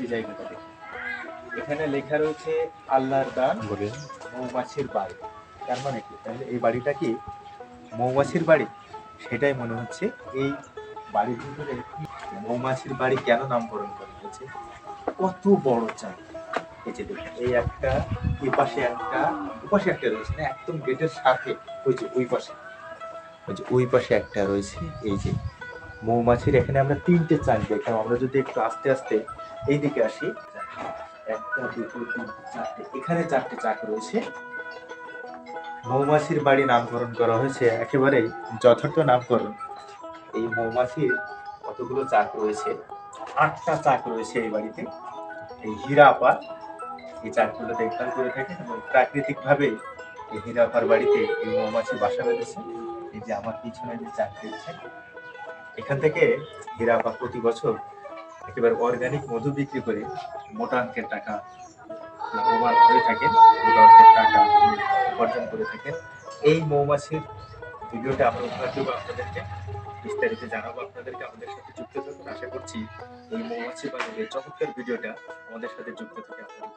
এই জায়গাটা দেখুন, এখানে লেখা রয়েছে আল্লাহর দান মৌমাছির বাড়ি। তার মানে কি, তাহলে এই বাড়িটা কি মৌমাছির বাড়ি? সেটাই মনে হচ্ছে। এই বাড়ির ভিতরে মৌমাছির বাড়ি কেন নামকরণ করা হয়েছে? কত বড় চাল! এই যে দেখুন, এই একটা, এই পাশে একটা, ওই পাশে একটা রয়েছে না, একদম গেটের সাথে। ওই যে ওই পাশে, ওই যে ওই পাশে একটা রয়েছে। এই যে মৌমাছির এখানে আমরা তিনটে চাক দেখলাম। আমরা যদি একটু আস্তে আস্তে এই দিকে আসি, একটা দুটো তিনটে চারটে, এখানে চারটে চাক রয়েছে। মৌমাছির বাড়ি নামকরণ করা হয়েছে, একেবারেই যথার্থ নামকরণ। এই মৌমাছির কতগুলো চাক রয়েছে? 8টা চাক রয়েছে এই বাড়িতে। এই হীরা আপা এই চাকগুলো দেখভাল করে থাকেন এবং প্রাকৃতিক ভাবে এই হীরা আপার বাড়িতে এই মৌমাছি বাসা বেঁধেছে। এই যে আমার পিছনে যে চাক দেখছেন, এখান থেকে হীরা আপা প্রতি বছর একেবারে অর্গানিক মধু বিক্রি করে মোটা অঙ্কের টাকা লাভবান হয়ে থাকেন, মোটা অঙ্কের টাকা উপার্জন করে থাকেন। এই মৌমাছির ভিডিওটা আমরা উপহার দেবো আপনাদেরকে, বিস্তারিত জানাবো আপনাদেরকে। আমাদের সাথে যুক্ত থাকুন। আশা করছি এই মৌমাছি বাজারের চমৎকার ভিডিওটা আমাদের সাথে যুক্ত থেকে আপনাদের